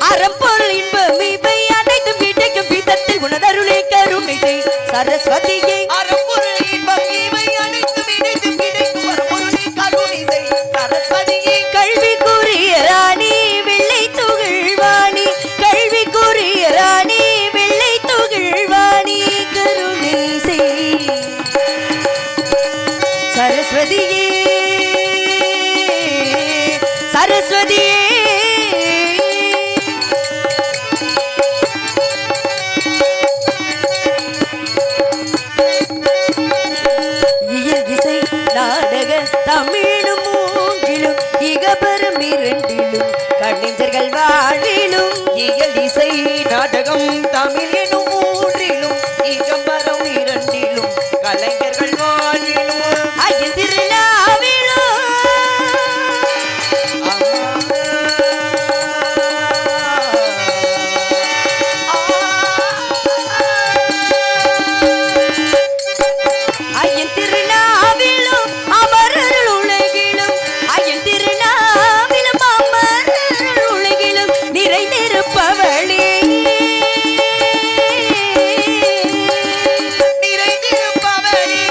அறம்பொருள் இன்பம் இவை அனைத்தும் கிடைக்கும் விதத்தில் உனதருளே கருணை செய் சரஸ்வதியே. அறம்பொருள் இன்பம் இவை அனைத்தும் கிடைக்கும் விதத்தில் உனதருளே கருணை செய் சரஸ்வதியே. கல்விக்குரிய ராணி வெள்ளை துகில்வாணி, கல்விக்குரிய ராணி வெள்ளை துகில்வாணி கருணை செய் சரஸ்வதியே சரஸ்வதியே. இசை நாடக தமிழும் மூன்றிலும் இகபெரும் இரண்டிலும் கலைஞர்கள் வாழ்விலும். இயல் இசை நாடகம் தமிழ் எனும் மூன்றிலும் இகம்பரம் இரண்டிலும் கலைஞர்கள் வாழ்விலும். அயல் திருநாவிலும் அயல் திருநாவிலும் அமரர் உலகிலும், அயல் திருநாவிலும் அமரர் உலகிலும் நிறைந்திருப்பவளே நிறைந்திருப்பவளே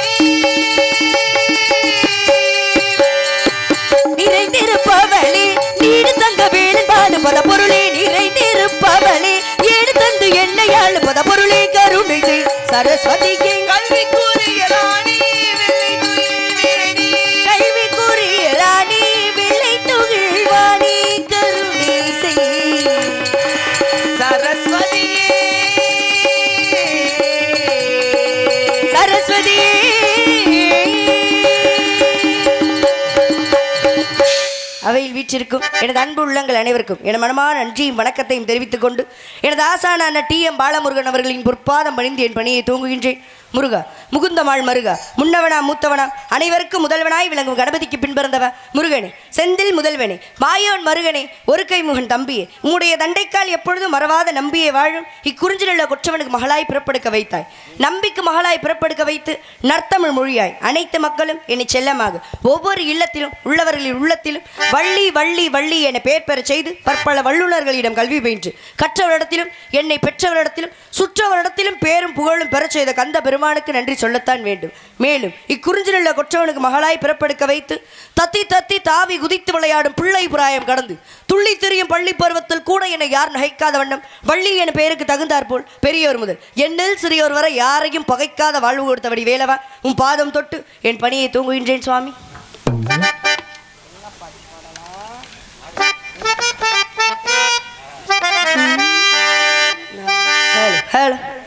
நிறைந்திருப்பவளே நீடு தங்க வேணுபாடு பத பொருளே நிறைந்திருப்பவளே ஏடு தந்து என்னையாள் பத பொருளே கருணை செய் சரஸ்வதியே. கல்விக்குரிய ராணி வெள்ளை துயில்வேணி. கல்விக்குரிய ராணி வெள்ளை துகில்வாணி கருணை செய் சரஸ்வதியே சரஸ்வதியே. அவையில் வீற்றிருக்கும் எனது அன்பு உள்ளங்கள் அனைவருக்கும் என மனமான நன்றியும் வணக்கத்தையும் தெரிவித்துக் கொண்டு எனது ஆசானான டி.எம். பாலமுருகன் அவர்களின் பொற்பாதம் பணிந்து என் பணியை தூங்குகின்றேன். முருகா முகுந்தமாள் மருகா முன்னவனா மூத்தவனா அனைவருக்கும் முதல்வனாய் விளங்கும் கணபதிக்கு பின்பிறந்தவ முருகனே செந்தில் முதல்வனே மாயோன் மருகனே ஒரு கைமுகன் தம்பியே உம்முடைய தண்டைக்கால் எப்பொழுதும் மறவாத நம்பியை வாழும் இக்குறிஞ்சிலுள்ள கொற்றவனுக்கு மகளாய் பிறப்படுக்க வைத்தாய். நம்பிக்கு மகளாய் பிறப்படுக்க வைத்து நற்தமிழ் மொழியாய் அனைத்து மக்களும் என்னை செல்லமாக ஒவ்வொரு இல்லத்திலும் உள்ளவர்களின் உள்ளத்திலும் வள்ளி வள்ளி வள்ளி என பெயர் பெற செய்து பற்பல வல்லுநர்களிடம் கல்வி பயின்று கற்றவரிடத்திலும் என்னை பெற்றவரிடத்திலும் சுற்றவரிடத்திலும் பேரும் புகழும் பெறச் செய்த கந்த பெருமானுக்கு நன்றி சொல்லத்தான் வேண்டும். மேலும் இக்குறிஞ்சிலுள்ள கொற்றவனுக்கு மகளாய் பிறப்படுக்க வைத்து தத்தி தத்தி தாவி குதித்து விளையாடும் பிள்ளை பிராயம் கடந்து துள்ளி திரியும் பள்ளி பருவத்தில் கூட என்னை யார் நகைக்காத வண்ணம் வள்ளி என பெயருக்கு தகுந்தாற்போல் பெரியோர் முதல் என்னில் சிறியோர் வரை யாரையும் பகைக்காத வாழ்வு கொடுத்தபடி வேலவா உன் பாதம் தொட்டு என் பணியை தூங்குகின்றேன் சுவாமி.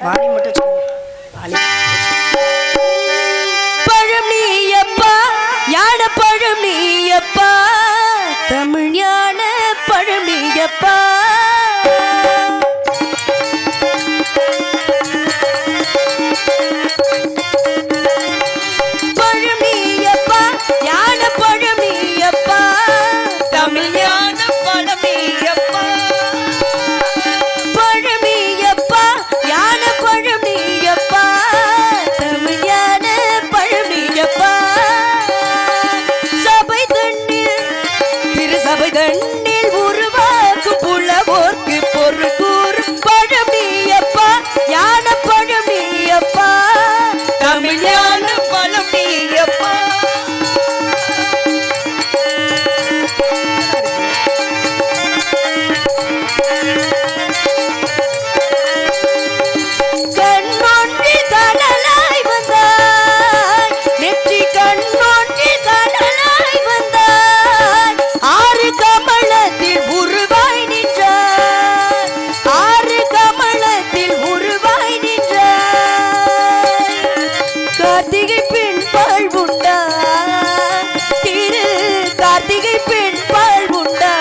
வாணி மட்டும் பழம் நீயப்பா ஞான பழம் நீயப்பா தமிழ் ஞான பழம் நீயப்பா பழம் நீயப்பா ஞான பழம் நீயப்பா தமிழ் ஞான பழம் நீயப்பா பழமியப்பா ஞான பழமியப்பா தமிழ் ஞான பழமியப்பா சபை தண்ணில் திரு சபை தண்ணில் உருவாக்கும் புலவோர்க்கு பொருள் கூறும் பழமியப்பா ஞான பழமியப்பா தமிழ் ஞான பழமியப்பா. கண்ணொன்றில் கடலாய் வந்தாய் நெற்றி கண்ணொன்றில் கடலாய் வந்தாய் ஆறு கமலத்தில் உருவாய் நின்றாய் ஆறு கமலத்தில் உருவாய் நின்றாய் கார்த்திகை பெண் பால் உண்டா திரு கார்த்திகை பெண் பால் உண்டா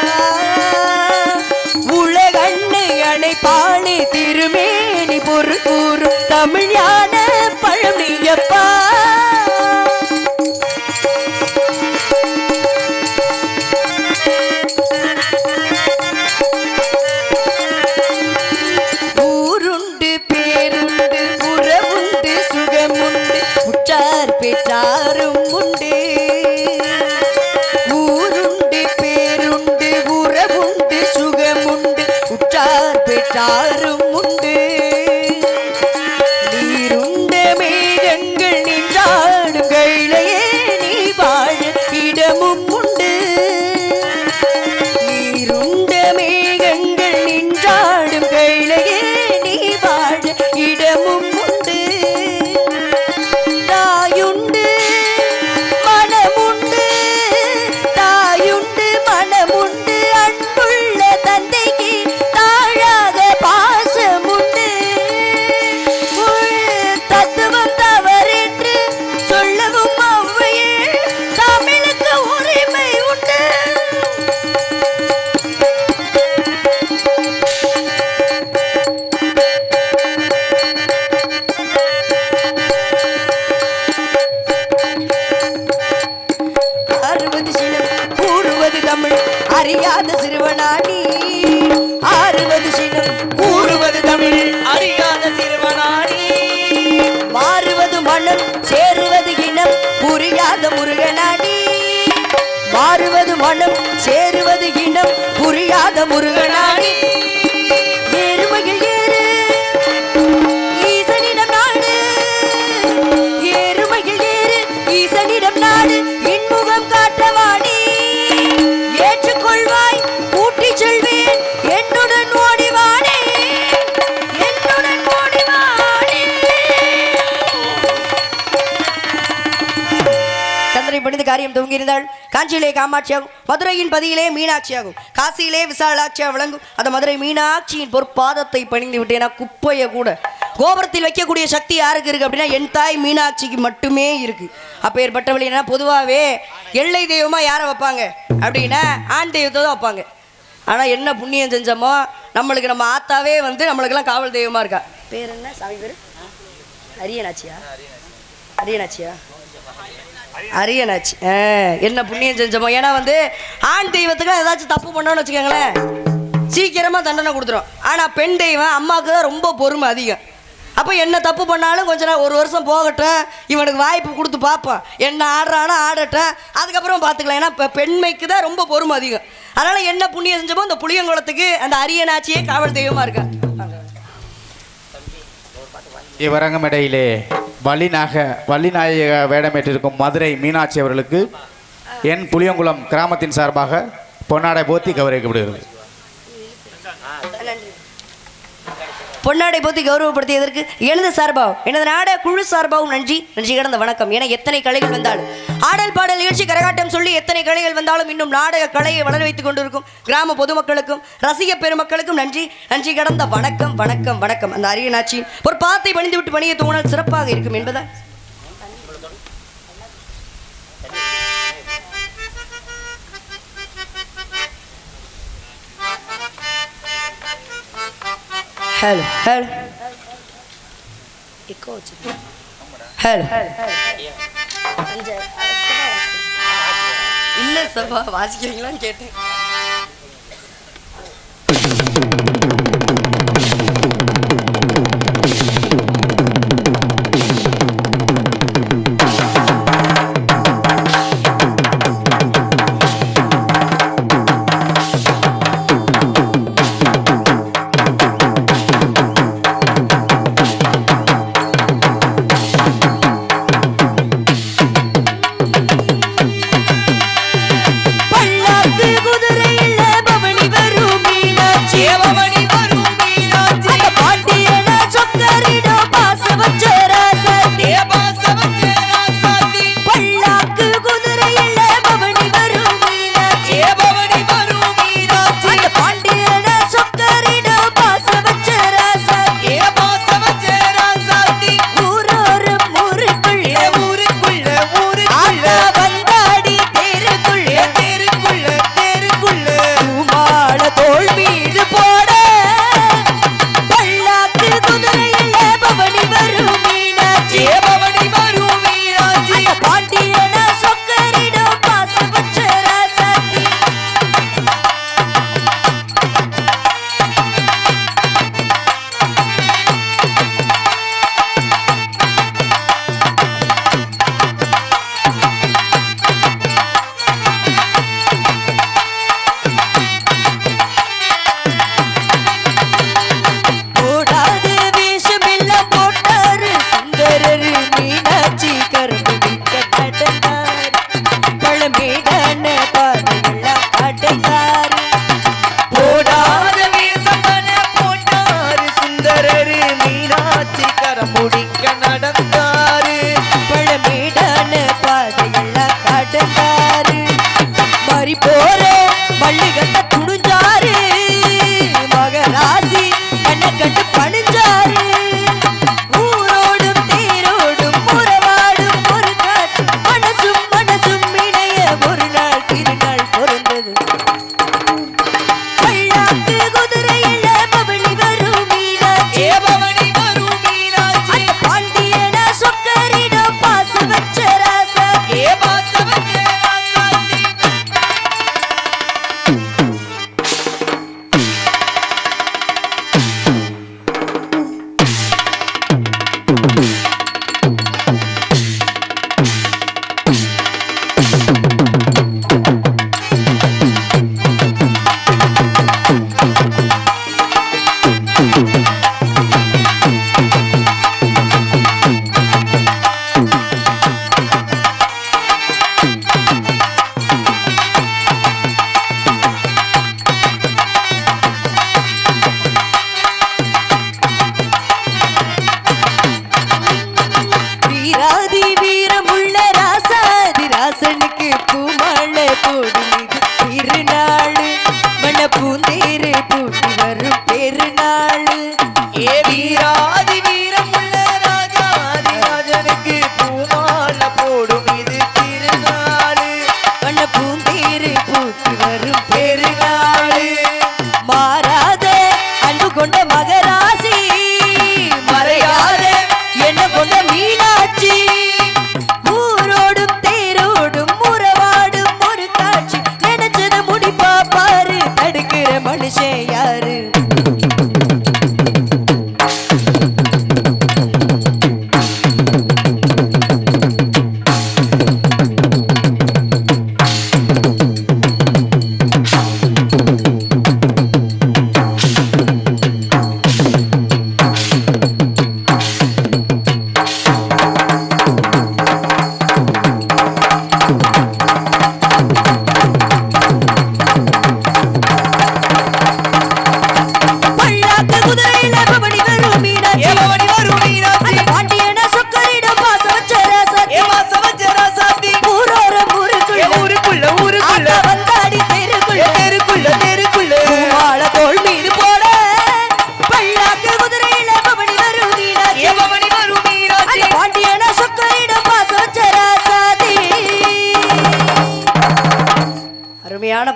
உலகண்ணை அணைப்பாளே திருமேனி பொருள் கூறும் தமிழ் ஞான பழமியப்பா. ஊருண்டு பேருண்டு உறவுண்டு சுகமுண்டு உற்றார் பெற்றாரும் உண்டு ஊருண்டு தமிழ் அறியாத சிறுவனாடி ஆறுவது சினம் கூறுவது தமிழ் அறியாத சிறுவனாடி மாறுவது மனம் சேருவது இனம் புரியாத முருகனாடி மாறுவது மனம் சேருவது இனம் புரியாத முருகனாடி ஏறுமையில் ஏறு ஈசனிடம் நாடு ஏறுமையில் ஏறு ஈசனிடம் நாடு இன்முகம் காட்டவாடி ஏற்றுக்கொள்வாய் கூட்டி செல்வேன் என்னுடன் ஓடிவானே என்னுடன் ஓடிவானே. சந்திரை பணிந்து காரியம் துவங்கியிருந்தாள். காஞ்சியிலே காமாட்சியாகும், மதுரையின் பதியிலே மீனாட்சியாகும், காசியிலே விசாலாட்சியா விளங்கும். அந்த மதுரை மீனாட்சியின் பொற்பாதத்தை பணிந்து விட்டேனா குப்பையை கூட கோபுரத்தில் வைக்கக்கூடிய சக்தி யாருக்கு இருக்கு அப்படின்னா என் தாய் மீனாட்சிக்கு மட்டுமே இருக்கு. அப்பேற்பட்டவள் என்ன பொதுவாகவே எல்லை தெய்வமா யாரை வைப்பாங்க அப்படின்னா ஆண் தெய்வத்தை தான் வைப்பாங்க. ஆனால் என்ன புண்ணியம் செஞ்சோமோ நம்மளுக்கு நம்ம ஆத்தாவே வந்து நம்மளுக்கெல்லாம் காவல் தெய்வமா இருக்கா. பேர் என்ன சாமி பேர்? அரியனாச்சியா? அரியனாச்சியா? அரியனாச்சி. என்ன புண்ணியம் செஞ்சோமோ. ஏன்னா வந்து ஆண் தெய்வத்துக்கு ஏதாச்சும் தப்பு பண்ணோன்னு வச்சுக்கோங்களேன் சீக்கிரமாக தண்டனை கொடுத்துரும். ஆனால் பெண் தெய்வம் அம்மாவுக்கு தான் ரொம்ப பொறுமை அதிகம். அப்போ என்ன தப்பு பண்ணாலும் கொஞ்ச நாள் ஒரு வருஷம் போகட்டும், இவனுக்கு வாய்ப்பு கொடுத்து பார்ப்போம், என்ன ஆடுறானோ ஆடட்டும், அதுக்கப்புறம் பார்த்துக்கலாம். ஏன்னா இப்போ பெண்மைக்கு தான் ரொம்ப பொறுமை அதிகம். அதனால் என்ன புண்ணியம் செஞ்சோமோ இந்த புளியங்குளத்துக்கு அந்த அரியனாச்சியே காவல் தெய்வமாக இருக்கா. இவரங்கமிடையிலே வள்ளிநாயக வேடமேற்றிருக்கும் மதுரை மீனாட்சி அவர்களுக்கு என் புளியங்குளம் கிராமத்தின் சார்பாக பொன்னாடை போத்தி கௌரவிக்கப்படுகிறது. பொன்னாடை போத்தி கௌரவப்படுத்தியதற்கு எனது சார்பாகவும் எனது நாட குழு சார்பாகவும் நன்றி நன்றி கடந்த வணக்கம். ஏன்னா எத்தனை கலைகள் வந்தாலும் ஆடல் பாடல் நிகழ்ச்சி கரகாட்டம் சொல்லி எத்தனை கலைகள் வந்தாலும் இன்னும் நாடக கலையை வளர வைத்துக் கொண்டிருக்கும் கிராம பொதுமக்களுக்கும் ரசிக பெருமக்களுக்கும் நன்றி நன்றி கடந்த வணக்கம் வணக்கம் வணக்கம். அந்த அரியனாட்சியின் ஒரு பாத்தை பணிந்து விட்டு பணியை தூங்கினால் சிறப்பாக இருக்கும் என்பதால் ஹலோ ஹலோ ஹலோ இல்லை சபா வாசிக்கிறீங்களான்னு கேட்டேன். பெருநாளு மாறாத அன்பு கொண்ட மகராசி மறையாத என்ன கொண்ட மீனாட்சி ஊரோடும் தேரோடும் உறவாடும் ஒரு காட்சி நினைச்சது முடிப்பா பாரு தடுக்கிற மனுஷன் யாரு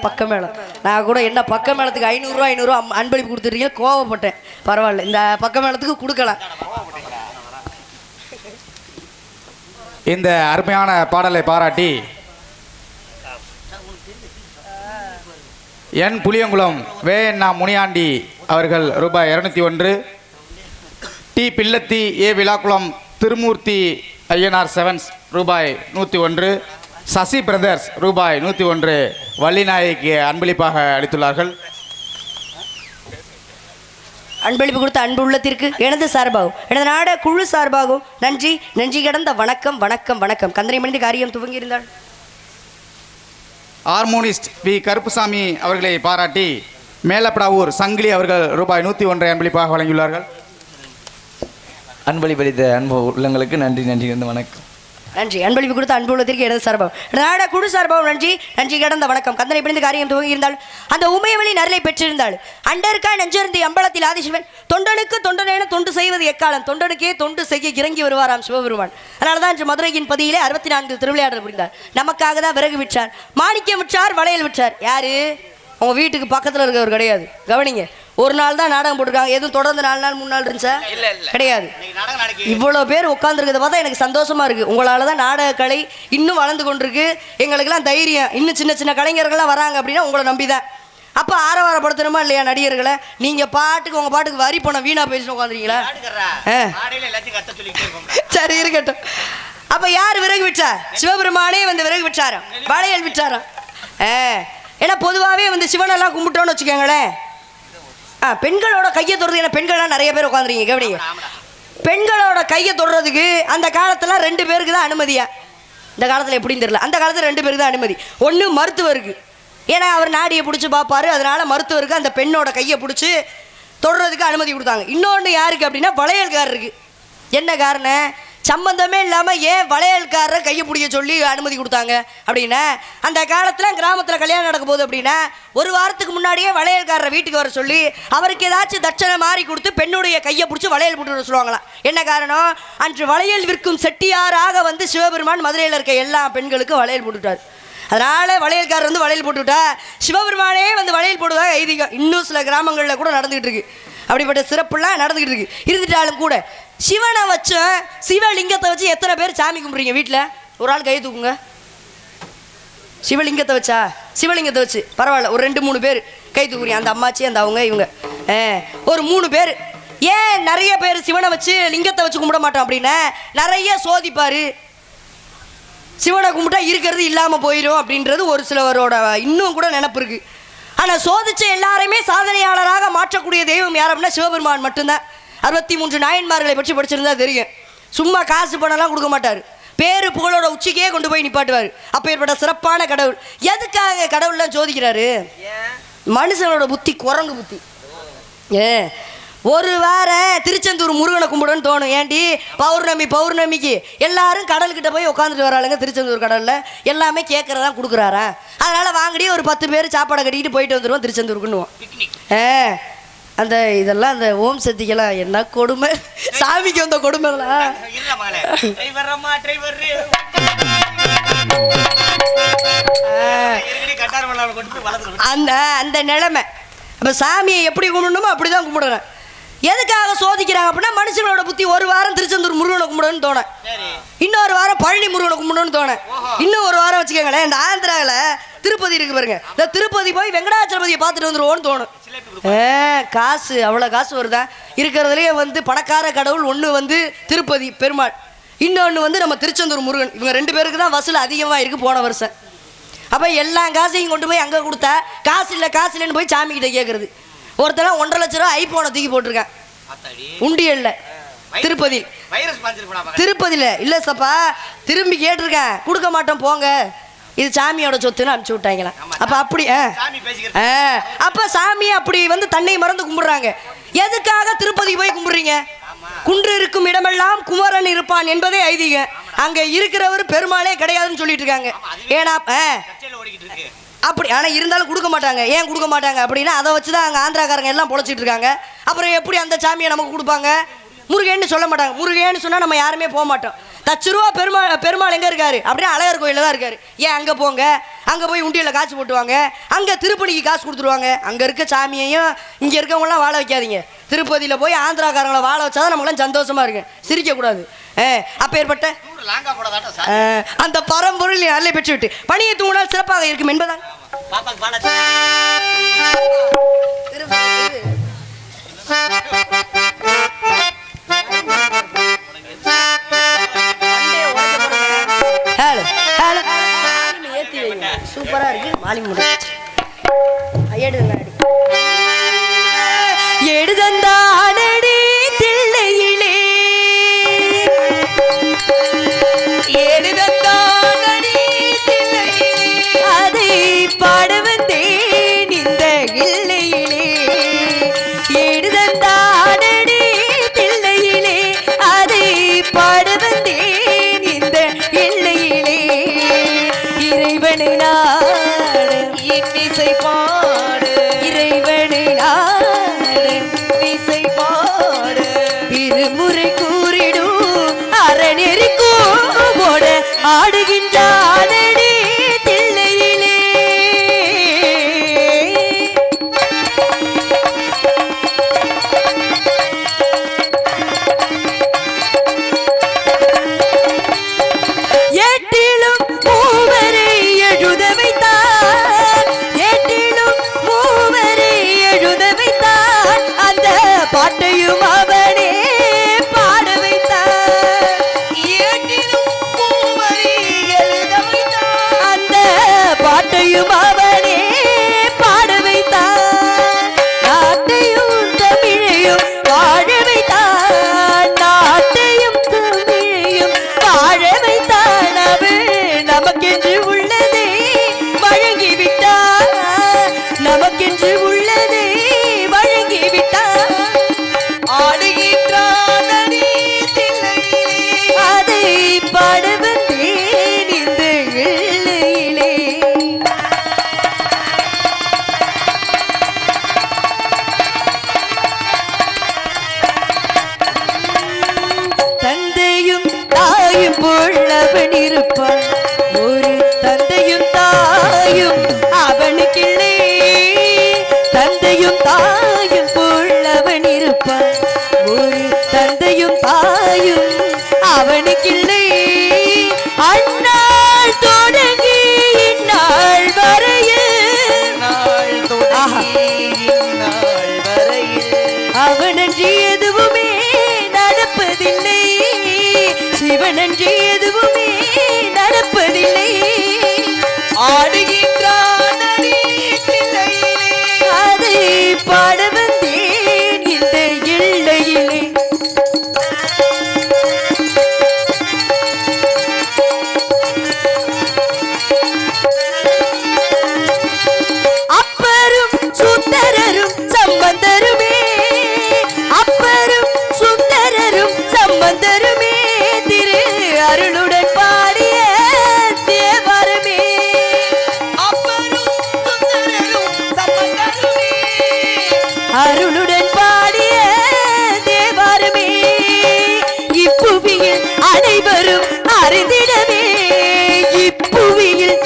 பக்கமேளம் நான் கூட என்ன பக்கமேளத்துக்கு 500 அன்பளிப்பு கொடுத்துருக்கீங்க கோவப்பட்டேன் பரவாயில்ல இந்த பக்கமேளத்துக்கு கொடுக்கலாம் இந்த அருமையான பாடலை பாராட்டி என் புளியங்குளம் வேண்ணா முனியாண்டி அவர்கள் ரூபாய் 201, டி பிள்ளத்தி ஏ விழாக்குளம் திருமூர்த்தி ஐயனார் செவன்ஸ் ரூபாய் 101, சசி பிரதர்ஸ் ரூபாய் 101 வள்ளிநாயகிக்கு அன்பளிப்பாக அளித்துள்ளார்கள். அன்பளிப்பு கொடுத்த அன்பு உள்ளத்திற்கு எனது சார்பாகும் எனது நாட குழு சார்பாகும் நன்றி நன்றி கடந்த வணக்கம் வணக்கம் வணக்கம். கந்தனை மனித காரியம் துவங்கியிருந்தாள். ஹார்மோனிஸ்ட் வி கருப்புசாமி அவர்களை பாராட்டி மேலப்படாவூர் சங்கிலி அவர்கள் ரூபாய் 101 அன்பளிப்பாக வழங்கியுள்ளார்கள். அன்பளிப்பளித்த அன்பு உள்ளங்களுக்கு நன்றி நன்றி கடந்த வணக்கம். நன்றி. அன்பளிப்பு கொடுத்த அன்பு உள்ளத்திற்கு எனது சார்பாகும் நாட குழு சார்பாகும் நன்றி நன்றி கடந்த வணக்கம். கந்தனை பிடிந்த காரியம் துவங்கியிருந்தாள். அந்த உமையவழி நரலை பெற்றிருந்தாள். அண்டர்கா நெஞ்சருந்தி அம்பலத்தில் ஆதிசிவன் தொண்டனுக்கு தொண்டனென தொண்டு செய்வது எக்காலம் தொண்டனுக்கே தொண்டு செய்ய இறங்கி வருவாராம் சிவபெருமான். அதனால தான் இன்று மதுரையின் பதியிலே 64 திருவிளையாடல் புரிந்தார். நமக்காக தான் விறகு விற்றார், மாணிக்கம் விற்றார், வளையல் விற்றார். யாரு? உங்க வீட்டுக்கு பக்கத்தில் இருக்கிறவர் கிடையாது. கவனிங்க, ஒரு நாள் தான் நாடகம் போட்டிருக்காங்க. எதுவும் தொடர்ந்து 4 நாள் 3 நாள் இருந்துச்சா? கிடையாது. இவ்வளோ பேர் உட்காந்துருக்கிறத பார்த்தா எனக்கு சந்தோஷமா இருக்கு. உங்களால தான் நாடக கலை இன்னும் வளர்ந்து கொண்டிருக்கு. எங்களுக்கெல்லாம் தைரியம். இன்னும் சின்ன சின்ன கலைஞர்கள்லாம் வராங்க அப்படின்னா உங்களை நம்பி தான். அப்போ ஆரவாரப்படுத்தணுமா இல்லையா நடிகர்களை? நீங்க பாட்டுக்கு உங்க பாட்டுக்கு வரி போன வீணா பேசி உட்காந்துருக்கீங்களா? சரி இருக்கட்டும். அப்ப யார் விறகு விற்றார்? சிவபெருமானே வந்து விறகு விற்றாராம், வளையல் விற்றாராம். ஏன்னா பொதுவாகவே வந்து சிவனெல்லாம் கும்பிட்டோன்னு வச்சுக்கோங்களேன், பெண்களோட கையை தொடுறது. ஏன்னா பெண்கள்லாம் நிறைய பேர் உட்காந்துருக்கீங்க. கவனிங்க, பெண்களோட கையை தொடுறதுக்கு அந்த காலத்துல 2 பேருக்கு தான் அனுமதியா. இந்த காலத்தில் எப்படின்னு தெரியல, அந்த காலத்தில் 2 பேருக்கு தான் அனுமதி. ஒன்று மருத்துவருக்கு, ஏன்னா அவர் நாடியை பிடிச்சி பார்ப்பாரு, அதனால மருத்துவருக்கு அந்த பெண்ணோட கையை பிடிச்சி தொடுறதுக்கு அனுமதி கொடுத்தாங்க. இன்னொன்று யாருக்கு அப்படின்னா வளையல்காரருக்கு. என்ன காரணம்? சம்பந்தமே இல்லாமல் ஏன் வளையல்காரரை கையை பிடிக்க சொல்லி அனுமதி கொடுத்தாங்க அப்படின்னா, அந்த காலத்தில் கிராமத்தில் கல்யாணம் நடக்கும் போது அப்படின்னா 1 வாரத்துக்கு முன்னாடியே வளையல்காரரை வீட்டுக்கு வர சொல்லி அவருக்கு ஏதாச்சும் தட்சணை மாறி கொடுத்து பெண்ணுடைய கையை பிடிச்சி வளையல் போட்டு வர சொல்லுவாங்களாம். என்ன காரணம்? அன்று வளையல் விற்கும் செட்டியாராக வந்து சிவபெருமான் மதுரையில் இருக்க எல்லா பெண்களுக்கும் வளையல் போட்டுவிட்டார். அதனால வளையல்காரர் வந்து வளையல் போட்டுவிட்டா சிவபெருமானே வந்து வளையல் போடுவதாக ஐதீகம். இன்னும் சில கிராமங்களில் கூட நடந்துகிட்டு இருக்கு. அப்படிப்பட்ட சிறப்புலாம் நடந்துகிட்டு இருக்கு. இருந்துட்டாலும் கூட சிவனை வச்ச சிவலிங்கத்தை வச்சு எத்தனை பேர் சாமி கும்பிட்றீங்க வீட்டில்? ஒரு ஆள் கை தூக்குங்க. சிவலிங்கத்தை வச்சா? சிவலிங்கத்தை வச்சு பரவாயில்ல, ஒரு 2-3 பேர் கை தூக்குறீங்க. அந்த அம்மாச்சி, அந்த அவங்க, இவங்க ஒரு 3 பேர். ஏன் நிறைய பேர் சிவனை வச்சு லிங்கத்தை வச்சு கும்பிட மாட்டோம் அப்படின்னா, நிறைய சோதிப்பார், சிவனை கும்பிட்டா இருக்கிறது இல்லாமல் போயிடும் அப்படின்றது ஒரு சிலவரோட இன்னும் கூட நினப்பு இருக்குது. ஆனால் சோதிச்ச எல்லாரையுமே சாதனையாளராக மாற்றக்கூடிய தெய்வம் யார் அப்படின்னா சிவபெருமான் மட்டும்தான். 63 நாயன்மார்களை பற்றி படிச்சிருந்தா தெரியும். சும்மா காசு பணம்லாம் கொடுக்க மாட்டார், பேரு புகழோட உச்சிக்கே கொண்டு போய் நிப்பாட்டுவார். அப்போ ஏற்பட்ட சிறப்பான கடவுள். எதுக்காக கடவுள்லாம் சோதிக்கிறாரு? மனுஷனோட புத்தி குரங்கு புத்தி. ஒரு வாரம் திருச்செந்தூர் முருகனை கும்பிடுன்னு தோணும். ஏன்டி பௌர்ணமிக்கு எல்லாரும் கடல்கிட்ட போய் உட்காந்துட்டு வராளுங்க. திருச்செந்தூர் கடலில் எல்லாமே கேட்குறதா கொடுக்குறாரா? அதனால் வாங்கடி ஒரு 10 பேர் சாப்பாடை கட்டிக்கிட்டு போயிட்டு வந்துடுவோம் திருச்செந்தூருக்குன்னுவோம். அந்த இதெல்லாம் அந்த ஓம் சக்திக்கெல்லாம் என்ன கொடுமை, சாமிக்கு வந்த கொடுமைலாம். அந்த அந்த நிலைமை. அப்போ சாமியை எப்படி கும்பிடணுமோ அப்படி தான் கும்பிடுறேன். எதுக்காக சோதிக்கிறாங்க அப்படின்னா மனுஷங்களோட புத்தி ஒரு வாரம் திருச்செந்தூர் முருகனை கும்பிடணும்னு தோணும், இன்னொரு வாரம் பழனி முருகனை கும்பிடணும்னு தோணும், இன்னும் ஒரு வாரம் வச்சுக்கோங்களேன் இந்த ஆந்திராவில் திருப்பதி இருக்கு பாருங்க, இந்த திருப்பதி போய் வெங்கடாச்சலபதியை பார்த்துட்டு வந்துருவோன்னு தோணும். காசு அவ்வளோ காசு வருதா இருக்கிறதுலேயே வந்து பணக்கார கடவுள் ஒன்று வந்து திருப்பதி பெருமாள், இன்னொன்று வந்து நம்ம திருச்செந்தூர் முருகன். இவங்க 2 பேருக்கு தான் வசூல் அதிகமாக இருக்குது போன வருஷம். அப்போ எல்லா காசையும் கொண்டு போய் அங்கே கொடுத்தா காசு இல்லைன்னு போய் சாமி கிட்ட கேட்குறது. ஒருத்தர் 1.5 லட்ச ரூபா ஐபோனை தூக்கி போட்டிருக்கேன் உண்டியல்ல திருப்பதியில். இல்லை சப்பா திரும்பி கேட்டிருக்கேன், கொடுக்க மாட்டோம் போங்க, இது சாமியோட சொத்துன்னு அனுப்பிச்சு விட்டாங்களாம். அப்போ அப்படி அப்போ சாமி அப்படி வந்து தன்னை மறந்து கும்பிடுறாங்க. எதுக்காக திருப்பதிக்கு போய் கும்பிடுறீங்க? குன்று இருக்கும் இடமெல்லாம் குமரன் இருப்பான் என்பதே ஐதீகம். அங்கே இருக்கிறவர் பெருமாளே கிடையாதுன்னு சொல்லிட்டு இருக்காங்க. ஏன்னா அப்படி ஆனால் இருந்தாலும் கொடுக்க மாட்டாங்க. ஏன் கொடுக்க மாட்டாங்க அப்படின்னா அதை வச்சு தான் அங்கே ஆந்திராக்காரங்க எல்லாம் பொழைச்சிட்டு இருக்காங்க. அப்புறம் எப்படி அந்த சாமியை நமக்கு கொடுப்பாங்க? முருகேன்னு சொல்ல மாட்டாங்க. முருகேன்னு சொன்னால் நம்ம யாருமே போக மாட்டோம். தச்சுருவா பெருமாள் எங்கே இருக்காரு அப்படின்னா அழகர் கோயிலில் தான் இருக்காரு. ஏன் அங்கே போங்க, அங்கே போய் உண்டியில் காசு போட்டுவாங்க, அங்கே திருப்பணிக்கு காசு கொடுத்துருவாங்க. அங்கே இருக்க சாமியையும் இங்கே இருக்கவங்களாம் வாழ வைக்காதீங்க. திருப்பதியில் போய் ஆந்திராக்காரங்களை வாழ வச்சாதான் நம்மளாம் சந்தோஷமா இருக்கு, சிரிக்கக்கூடாது. அப்பேற்பட்ட அந்த பரம்பொருள் நல்ல பெற்று விட்டு பணியை தூங்கினால் சிறப்பாக இருக்கும் என்பதால் சூப்பரா இருக்கு. மாலி முடிச்சு எடுதந்தானடி தில்லையிலே அதை பாட வந்தேன் இந்த இல்லையிலே. எடுதந்தானடி தில்லையிலே அதை பாட வந்தேன் இந்த இல்லையிலே. இறைவனை நாடு இன்னிசை பாடு, இறைவனை நாடு இன்னிசை பாடு, திருமுறை கூறிடும் அறநெறி கோட ஆடுகின்றானடி தில்லையிலே. ஏட்டிலும் மூவரை எழுத வைத்தார், ஏட்டிலும் மூவரை எழுத வைத்தார், அந்த பாட்டையும் அவனே பாட வைத்தார். ஏட்டிலும் மூவரை எழுத வைத்தார், அந்த பாட்டையும் அவனே பாட வைத்தார். நாட்டையும் தமிழையும் வாழ வைத்தார், நாட்டையும் தமிழையும் வாழ வைத்தார். அவள் நமக்கென்று உள்ளதை வழங்கிவிட்டார், நமக்கென்று உள்ளதை வழங்கிவிட்டார். ஆடுகின்றானடி தில்லையிலே அதை பாட வந்தேன் இந்த எல்லையிலே. தந்தையும் தாயும் போல் அவன் இருப்பான், ஒரு தந்தையும் தாயும் அவனுக்கில்லை. தந்தையும் தாயும் போல் அவன் இருப்பான், ஒரு தந்தையும் தாயும் அவனுக்கில்லை. அந்நாள் தொடங்கி இந்நாள் வரையில், அவனன்றி எதுவுமே நடப்பதில்லை, சிவனன்றி எதுவுமே நடப்பதில்லை. ஆடுகின்றானடி தில்லையிலே அதை பாட வந்தேன் இந்த எல்லையிலே. அப்பரும் சுந்தரரும் சம்பந்தருமே, அப்பரும் சுந்தரரும் சம்பந்தருமே, திரு அருளுடன் பாடிய தேவாரமே. அப்பரும் சுந்தரரும் சம்பந்தருமே, அருளுடன் பாடிய தேவாரமே. இப்புவியில் அனைவரும் அறிந்திடவே, இப்புவியில்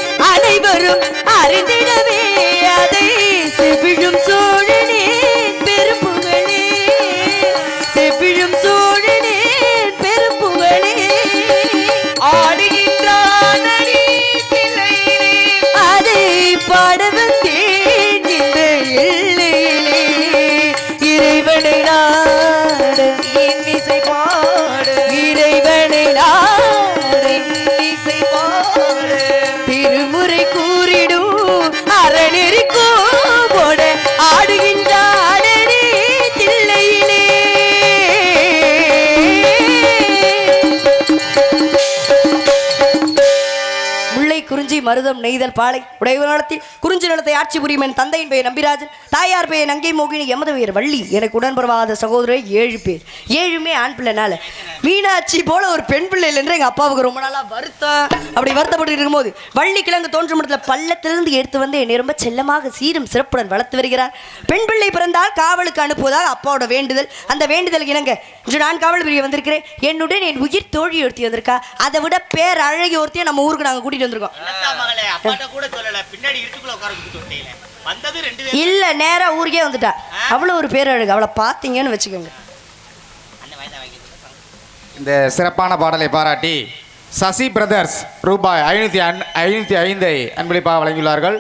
மருதம் நெய்தல் பாலை உடையவனத்தில் குறிஞ்சி நிலத்தை ஆட்சி புரியும் என் தந்தையின் பெயர் நம்பிராஜன், தாயார் பெயர் நங்கை மோகினி, எமது பெயர் வள்ளி. எனக்கு உடன்படாத சகோதரர் 7 பேர், 7மே ஆண் பிள்ளைனால. மீனாட்சி போல ஒரு பெண் பிள்ளை இல்லைன்ற எங்கள் அப்பாவுக்கு ரொம்ப நாளாக வருத்தம். அப்படி வருத்தப்பட்டு இருக்கும்போது வள்ளி கிழங்கு தோன்றும் இடத்துல பள்ளத்திலிருந்து எடுத்து வந்து என்னை ரொம்ப செல்லமாக சீரும் சிறப்புடன் வளர்த்து வருகிறார். பெண் பிள்ளை பிறந்தால் காவலுக்கு அனுப்புவதாக அப்பாவோட வேண்டுதல். அந்த வேண்டுதலுக்கு இணங்க இன்று நான் காவல் பிரிவு வந்திருக்கிறேன். என்னுடன் என் உயிர் தோழி ஒருத்தி வந்திருக்கா. அதை விட பேர் அழகி ஒருத்தியை நம்ம ஊருக்கு நாங்கள் கூட்டிட்டு வந்திருக்கோம். இல்ல நேரா ஊருக்கே வந்துட்டா. அவ்வளவு ஒரு பேர் அழகு. அவளை பார்த்தீங்கன்னு வச்சுக்கோங்க. இந்த சிறப்பான பாடலை பாராட்டி சசி பிரதர்ஸ் ரூபாய் 505 அன்பளிப்பாக வழங்கியுள்ளார்கள்.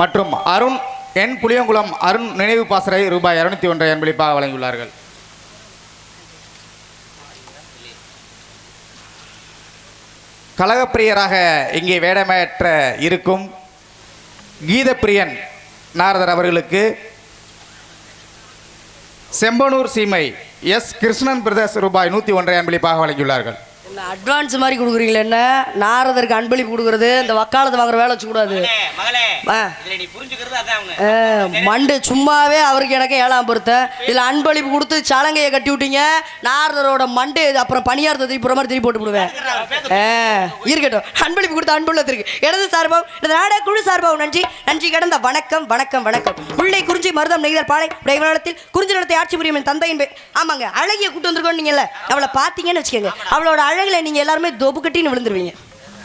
மற்றும் அருண் என் புளியங்குளம் அருண் நினைவு பாசறை ரூபாய் 201 அன்பளிப்பாக வழங்கியுள்ளார்கள். கலகப்பிரியராக இங்கே வேடமேற்ற இருக்கும் கீதப்பிரியன் நாரதர் அவர்களுக்கு செம்பனூர் சீமை எஸ் கிருஷ்ணன் பிரதர்ஸ் ரூபாய் 101 அன்பளிப்பாக வழங்கியுள்ளார்கள். அட்வான்ஸ் மாதிரி கொடுக்குறீங்களா? என்ன நாரதருக்கு அன்பளிப்பு கொடுக்குறது இந்த வக்காலத்து வாங்குற வேலை வச்சுக்கூடாது. மண்டு சும்மாவே அவருக்கு எனக்கு 7ஆம் பொருத்தம். இதில் அன்பளிப்பு கொடுத்து சலங்கையை கட்டி விட்டீங்க. நாரதரோட மண்டு அப்புறம் பணியாரத்தை திருப்பி போகிற மாதிரி திருப்பி போட்டு விடுவேன். இருக்கட்டும், அன்பளிப்பு கொடுத்த அன்புள்ளத்திற்கு எனது சார்பாகவும் எனது நாடக குழு சார்பாகவும் நன்றி நன்றி கடந்த வணக்கம் வணக்கம் வணக்கம். உள்ளே குறிஞ்சி மருதம் நெய்தல் பாலை உடையவனத்தில் குறிஞ்சி நிலத்தை ஆட்சி புரியும் என் தந்தையின் ஆமாங்க அழகிய கூட்டு வந்திருக்கோம். நீங்கள்ல அவளை பார்த்தீங்கன்னு வச்சுக்கோங்க, அவளோட அழகில் நீங்கள் எல்லாருமே தொப்பு கட்டின்னு விழுந்துருவீங்க.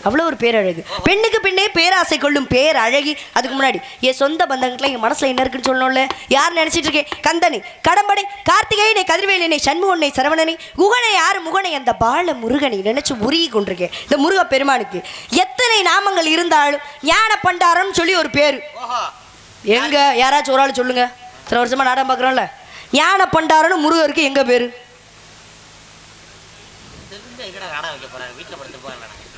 அவ்வளோ ஒரு பேரழகு. பெண்ணுக்கு பெண்ணே பேராசை கொள்ளும் பேர் அழகி. அதுக்கு முன்னாடி என் சொந்த பந்தங்கள்லாம் என் மனசில் என்ன இருக்குன்னு சொல்லணும்ல. யார் நினச்சிட்டு இருக்கேன்? கந்தனை, கடம்படை, கார்த்திகேயனை, கதிர்வேலனை, சண்முகனை, சரவணனை, குகனை, யார் முகனை, அந்த பால முருகனை நினைச்சு உருகி கொண்டிருக்கேன். இந்த முருக பெருமானுக்கு எத்தனை நாமங்கள் இருந்தாலும் ஞான பண்டாரம் சொல்லி ஒரு பேர். எங்க யாராச்சும் ஒரு ஆள் சொல்லுங்க. சில வருஷமா நாடகம் பார்க்குறோம்ல, ஞான பண்டாரன்னு முருகருக்கு எங்க பேரு?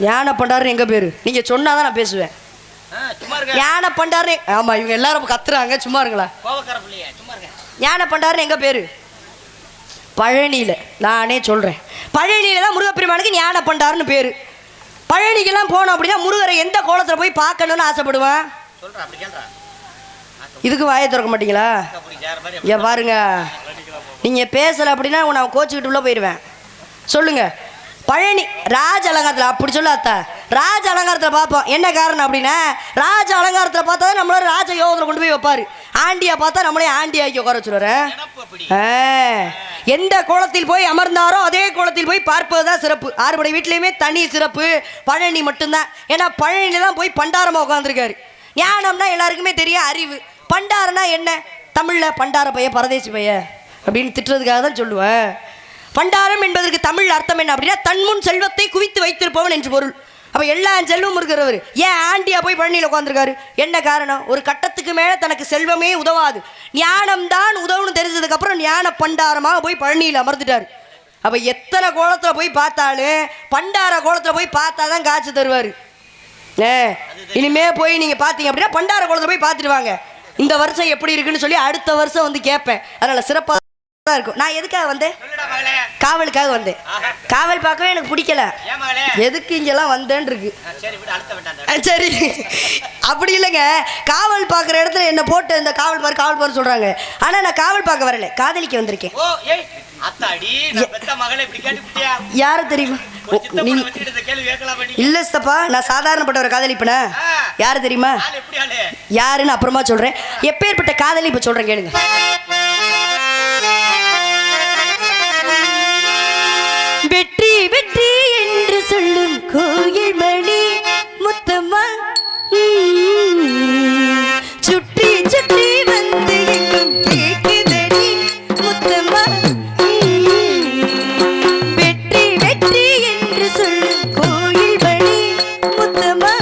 ஞான பண்டாரன் எங்க பேரு? நீங்க சொன்னாதான் நான் பேசுவேன். ஞான பண்டாரன். ஆமா, இவங்க எல்லாரும் கத்துறாங்க, சும்மா இருங்களா? ஞான பண்டாரன் எங்க பேரு? பழனியில. நானே சொல்றேன், பழனியில தான் முருகப்பெருமானுக்கு ஞான பண்டாரன்னு பேரு. பழனிக்கெல்லாம் போனோம் அப்படின்னா முருகரை எந்த கோலத்துல போய் பார்க்கணும்னு ஆசைப்படுவேன். இதுக்கு வாயை திறக்க மாட்டீங்களா? ஏன் பாருங்க, நீங்க பேசல அப்படின்னா நான் கோச்சுக்கிட்டு உள்ள போயிடுவேன். சொல்லுங்க. பழனி ராஜ அலங்காரத்தில் அப்படி சொல்லாத்த. ராஜ அலங்காரத்தில் பார்ப்போம். என்ன காரணம் அப்படின்னா, ராஜ அலங்காரத்தில் பார்த்தா தான் நம்மளோட ராஜ யோகத்தில் கொண்டு போய் வைப்பாரு. ஆண்டியா பார்த்தா நம்மளே ஆண்டி ஆக்கி உட்கார வச்சுருவாரு. எந்த கோலத்தில் போய் அமர்ந்தாரோ அதே கோலத்தில் போய் பார்ப்பது தான் சிறப்பு. ஆறுபடை வீட்லேயுமே தனி சிறப்பு பழனி மட்டும்தான். ஏன்னா பழனியில தான் போய் பண்டாரமாக உட்காந்துருக்காரு. ஞானம்னா எல்லாருக்குமே தெரியும், அறிவு. பண்டாரனா என்ன? தமிழில் பண்டார பைய பரதேசி பைய அப்படின்னு திட்டுறதுக்காக தான் சொல்லுவேன். பண்டாரம் என்பதற்கு தமிழ் அர்த்தம் என்ன அப்படின்னா, தன்முன் செல்வத்தை குவித்து வைத்திருப்பவன் என்று பொருள். அப்போ எல்லா செல்வம் இருக்கிறவர் ஏன் ஆண்டியா போய் பழனியில் உட்காந்துருக்காரு? என்ன காரணம்? ஒரு கட்டத்துக்கு மேலே தனக்கு செல்வமே உதவாது, ஞானம்தான் உதவுன்னு தெரிஞ்சதுக்கப்புறம் ஞான பண்டாரமாக போய் பழனியில் அமர்ந்துட்டார். அப்போ எத்தனை கோலத்தில் போய் பார்த்தாலும் பண்டார கோலத்தில் போய் பார்த்தா தான் காட்சி தருவார். இனிமே போய் நீங்கள் பார்த்தீங்க அப்படின்னா பண்டார கோலத்தில் போய் பார்த்துட்டு வாங்க. இந்த வருஷம் எப்படி இருக்குன்னு சொல்லி அடுத்த வருஷம் வந்து கேட்பேன். அதனால் சிறப்பாக இருக்கும். நான் எதுக்காக வந்தேன்? காவலுக்காக வந்தேன். காவல் பார்க்கவே எனக்கு பிடிக்கல. எதுக்கு இங்கெல்லாம் வந்தேன்னு இருக்கு. சரி, அப்படி இல்லைங்க. காவல் பார்க்குற இடத்துல என்ன போட்டு இந்த காவல் பாரு சொல்றாங்க. ஆனா நான் காவல் பார்க்க வரல, காதலிக்க வந்திருக்கேன். யாரு தெரியுமா? இல்ல சித்தப்பா, நான் சாதாரணப்பட்டவரை காதலிப்பேனா? யாரு தெரியுமா? யாருன்னு அப்புறமா சொல்றேன். எப்பேற்பட்ட காதலி இப்ப சொல்றேன் கேளுங்க. வெற்றி வெற்றி என்று சொல்லும் கோயில் மணி முத்தம்மா சுற்றி சுற்றி வந்து எங்கும் கேட்குதடி முத்தம்மா. வெற்றி வெற்றி என்று சொல்லும் கோயில் மணி முத்தம்மா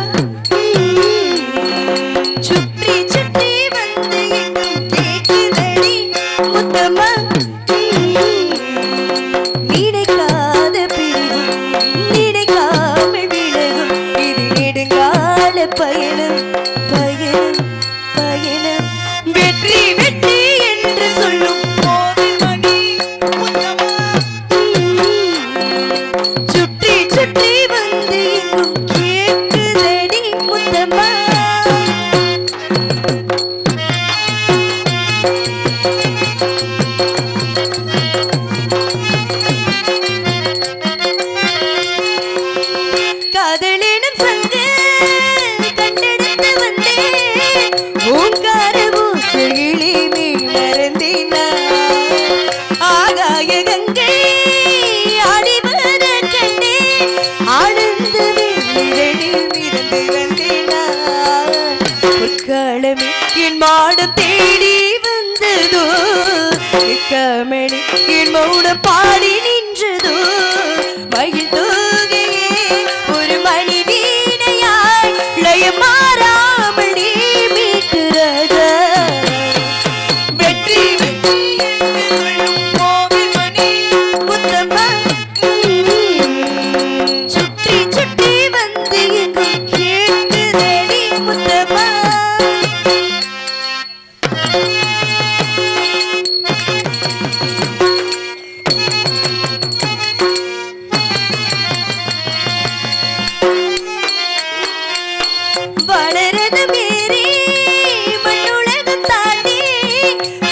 சுற்றி சுற்றி வந்து எங்கும் கேட்குதடி முத்தம்மா. பயணம் பயணம் பயணம் வெற்றி வெற்றி என்று சொல்லும் கோவில் மணி சுற்றி சுற்றி வந்து எங்கும் கேட்குதடி வானம் தேடி வந்ததோ கமணி என் மௌனம் பாடி நின்றதோ மயில் தூகையே ஒரு மணி வீணையாய் லயம் மாறாமல் நீ மீட்டுறத வெற்றி வெற்றி என்று சொல்லும் கோவில் மணி முத்தம்மா சுற்றி சுற்றி வந்து எங்கும் கேட்குதடி முத்தம்மா வளரது மீறி மண்ணுலகம் தாண்டி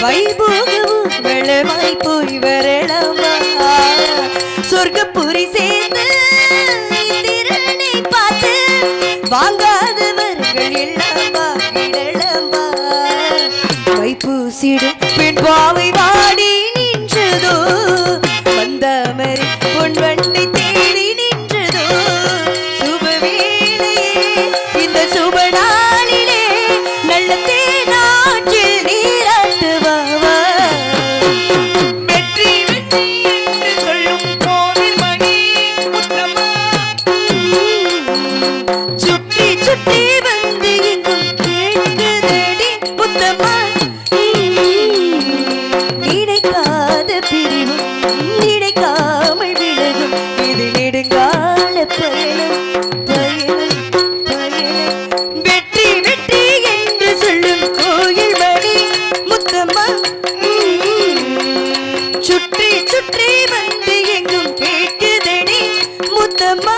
வைபோகவும் வெள்ளமாய் போய் வரலாமா சொர்க்கப்புரி சேர்ந்து இந்திரனை பார்த்து வாங்காதவர்கள் எல்லாமா இடலமா வைப்பூசிடும் பெண் பாவை வாடி நின்றதோ வந்தாமரை பொன் வண்டை தேடி நின்றதோ சுபவேளையே இந்த சுப நாளிலே நல்ல தேனாற்றில் நீராட்டுவாவா வெற்றி வெற்றி என்று சொல்லும் கோவில் மணி முத்தம்மா சுற்றி சுற்றி வந்து எங்கும் கேட்குதடி முத்தம்மா நினைக்காத பிரிவும் நினைக்காமல் விலகும் இது நெடுங்கால பயணம் பயணம் பயணம் வெற்றி வெற்றி என்று சொல்லும் கோயில் மணி முத்தம்மா சுற்றி சுற்றி வந்து எங்கும் கேட்குதடி முத்தம்மா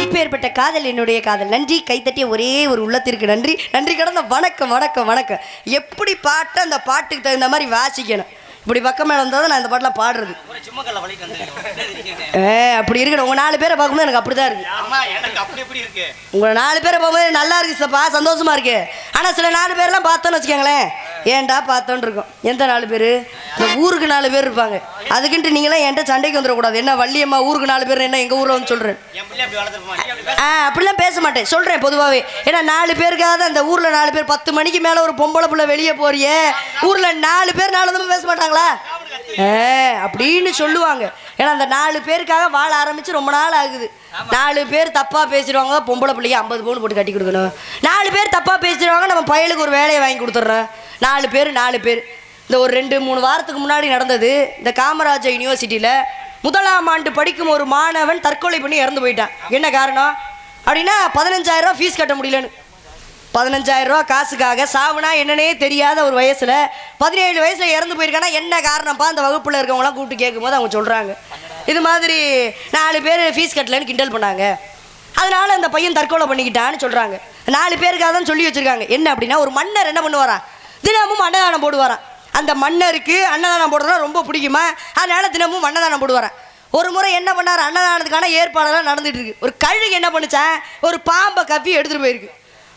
இப்பேற்பட்ட காதல் என்னுடைய காதல் நன்றி கைத்தட்டிய ஒரே ஒரு உள்ளத்திற்கு நன்றி நன்றி கடந்த வணக்கம் வணக்கம் வணக்கம் எப்படி பாட்டு அந்த பாட்டுக்கு தகுந்த மாதிரி வாசிக்கணும் இப்படி பக்கம் மேலே வந்தால் தான் நான் இந்த பாட்டெலாம் பாடுறது அப்படி இருக்கணும் உங்கள் 4 பேரை பார்க்கும்போது எனக்கு அப்படி தான் இருக்கு உங்களை 4 பேரை பார்க்கும்போது நல்லா இருக்கு சப்பா சந்தோஷமா இருக்கு ஆனால் சில 4 பேர்லாம் பார்த்தோன்னு வச்சுக்கோங்களேன் ஏன்டா பார்த்தோன்னு இருக்கும் எந்த 4 பேர் இந்த ஊருக்கு 4 பேர் இருப்பாங்க அதுக்குன்ட்டு நீங்களாம் என்கிட்ட சண்டைக்கு வந்துடக்கூடாது என்ன வள்ளியம்மா ஊருக்கு 4 பேர் என்ன எங்கள் ஊரில் வந்து சொல்கிறேன் அப்படிலாம் பேச மாட்டேன் சொல்கிறேன் பொதுவாகவே ஏன்னா 4 பேருக்காக அந்த ஊரில் 4 பேர் 10 மணிக்கு மேலே ஒரு பொம்பளை பிள்ளை வெளியே போறியே ஊரில் 4 பேர் 4 பேச மாட்டாங்களா அப்படின்னு சொல்லுவாங்க ஏன்னா அந்த 4 பேருக்காக வாழ ஆரம்பிச்சு ரொம்ப நாள் ஆகுது 4 பேர் தப்பா பேசிடுவாங்க பொம்பளை பிள்ளைக்கு 50 பவுன் போட்டு கட்டி கொடுக்கணும் 4 பேர் தப்பா பேசிடுவாங்க நம்ம பயலுக்கு ஒரு வேலையை வாங்கி கொடுத்துட்றோம் 4 பேர் இந்த ஒரு 2-3 வாரத்துக்கு முன்னாடி நடந்தது இந்த காமராஜர் யூனிவர்சிட்டியில் 1ஆம் ஆண்டு படிக்கும் ஒரு மாணவன் தற்கொலை பண்ணி இறந்து போயிட்டான் என்ன காரணம் அப்படின்னா 15,000 ரூபா ஃபீஸ் கட்ட முடியலன்னு 15,000 ரூபா காசுக்காக சாவுனா என்னன்னே தெரியாத ஒரு வயசுல 17 வயசுல இறந்து போயிருக்கானா என்ன காரணம்ப்பா அந்த வகுப்புல இருக்கவங்களாம் கூப்பிட்டு கேட்கும்போது அவங்க சொல்றாங்க இது மாதிரி 4 பேர் ஃபீஸ் கட்டலன்னு கிண்டல் பண்ணாங்க அதனால அந்த பையன் தற்கொலை பண்ணிக்கிட்டான்னு சொல்றாங்க 4 பேருக்காக தான் சொல்லி வச்சிருக்காங்க என்ன அப்படின்னா ஒரு மன்னர் என்ன பண்ணுவாராம் தினமும் அன்னதானம் போடுவாராம் அந்த மன்னருக்கு அன்னதானம் போடுறதா ரொம்ப பிடிக்குமா அதனால தினமும் அன்னதானம் போடுவாராம் ஒரு முறை என்ன பண்ணார் அன்னதானத்துக்கான ஏற்பாடெல்லாம் நடந்துட்டு இருக்கு ஒரு கழுகு என்ன பண்ணுச்சான் ஒரு பாம்பை கவ்வி எடுத்துட்டு போயிருக்கு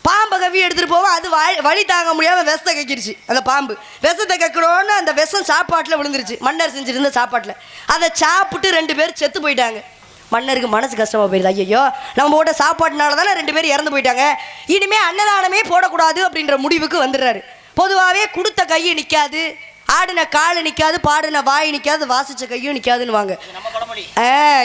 பாம்பை கவ்வி எடுத்துகிட்டு போவோம் அது வழி தாங்க முடியாமல் விஷத்தை கக்கிருச்சு அந்த பாம்பு விஷத்தை கக்கணும்னு அந்த விஷம் சாப்பாட்டில் விழுந்துருச்சு மன்னர் செஞ்சுருந்த சாப்பாட்டில் அதை சாப்பிட்டு 2 பேர் செத்து போயிட்டாங்க மன்னருக்கு மனசு கஷ்டமாக போயிடுது ஐயோ நம்ம போட்ட சாப்பாட்டுனால தானே 2 பேர் இறந்து போயிட்டாங்க இனிமேல் அன்னதானமே போடக்கூடாது அப்படின்ற முடிவுக்கு வந்துடுறாரு பொதுவாகவே கொடுத்த கையை நிற்காது ஆடின காலு நிற்காது பாடின வாய் நிற்காது வாசித்த கையும் நிற்காதுன்னு வாங்க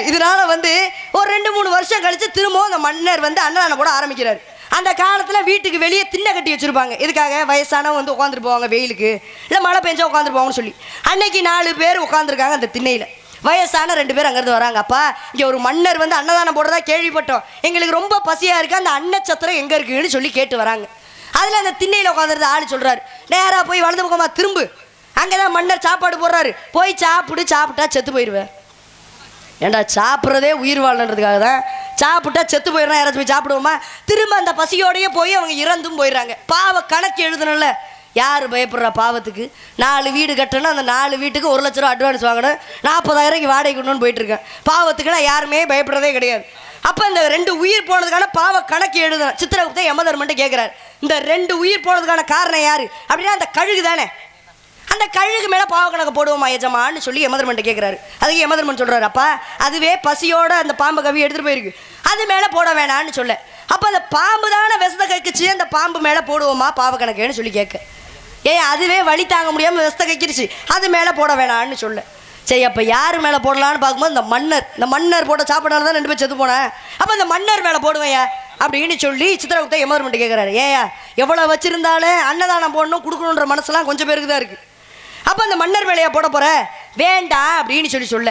இதனால வந்து ஒரு 2-3 வருஷம் கழித்து திரும்பவும் அந்த மன்னர் வந்து அன்னதானம் போட ஆரம்பிக்கிறார் அந்த காலத்தில் வீட்டுக்கு வெளியே திண்ணை கட்டி வச்சுருப்பாங்க இதுக்காக வயசானவங்க வந்து உட்காந்துட்டு போவாங்க வெயிலுக்கு இல்லை மழை பெஞ்சா உட்காந்துட்டு போவாங்கன்னு சொல்லி அன்னைக்கு 4 பேர் உட்காந்துருக்காங்க அந்த திண்ணையில் வயசான 2 பேர் அங்கேருந்து வராங்க அப்பா இங்கே ஒரு மன்னர் வந்து அன்னதானம் போடுறதா கேள்விப்பட்டோம் எங்களுக்கு ரொம்ப பசியாக இருக்குது அந்த அன்னச்சத்திரம் எங்கே இருக்குன்னு சொல்லி கேட்டு வராங்க அதில் அந்த திண்ணையில் உட்காந்துருந்த ஆள் சொல்கிறாரு நேராக போய் வலது பக்கமாக திரும்பு அங்கே தான் மன்னர் சாப்பாடு போடுறாரு போய் சாப்பிட்டா செத்து போயிடுவேன் ஏண்டா சாப்பிட்றதே உயிர் வாழன்றதுக்காக தான் சாப்பிட்டா செத்து போயிடுறா யாராச்சும் போய் சாப்பிடுவோமா திரும்ப அந்த பசியோடையே போய் அவங்க இறந்தும் போயிடுறாங்க பாவ கணக்கு எழுதணும்ல யார் பயப்படுறா பாவத்துக்கு 4 வீடு கட்டணும் அந்த 4 வீட்டுக்கு 1 லட்ச ரூபா அட்வான்ஸ் வாங்கணும் 40,000 வாடகை கொண்டு போயிட்டுருக்கேன் பாவத்துக்குலாம் யாருமே பயப்படுறதே கிடையாது அப்போ இந்த 2 உயிர் போனதுக்கான பாவ கணக்கு எழுதணும் சித்திரகுப்த யமதர்மன்ட்டு கேட்குறாரு இந்த 2 உயிர் போனதுக்கான காரணம் யார் அப்படின்னா அந்த கழுகு தானே அந்த கழுகு மேலே பாவ கணக்கு போடுவோமா எஜமான்னு சொல்லி யமதர்மன்ட்ட கேட்குறாரு அதுக்கு யமதர்மன் சொல்கிறாரு அப்பா அதுவே பசியோட அந்த பாம்பை கவி எடுத்துகிட்டு போயிருக்கு அது மேலே போட வேணான்னு சொல்ல அப்போ அந்த பாம்பு தானே விஷத்தை கைக்குச்சு, அந்த பாம்பு மேலே போடுவோமா பாவ கணக்குன்னு சொல்லி கேட்க. அதுவே வலி தாங்க முடியாமல் விஷத்தை கைக்கிடுச்சு, அது மேலே போட வேணான்னு சொல்ல. சரி அப்போ யார் மேலே போடலான்னு பார்க்கும்போது இந்த மன்னர் போட்ட சாப்பிடால தான் 2 பேர் செத்து போனேன். அப்போ இந்த மன்னர் மேலே போடுவேயா அப்படின்னு சொல்லி சித்திரகுப்தன் யமதர்மன்ட்ட கேட்குறாரு. எவ்வளோ வச்சிருந்தாலும் அன்னதானம் போடணும் கொடுக்கணுன்ற மனசுலாம் கொஞ்சம் பேருக்கு தான் இருக்குது. அப்போ அந்த மன்னர் மேலேயா போட போகிற, வேண்டாம் அப்படின்னு சொல்ல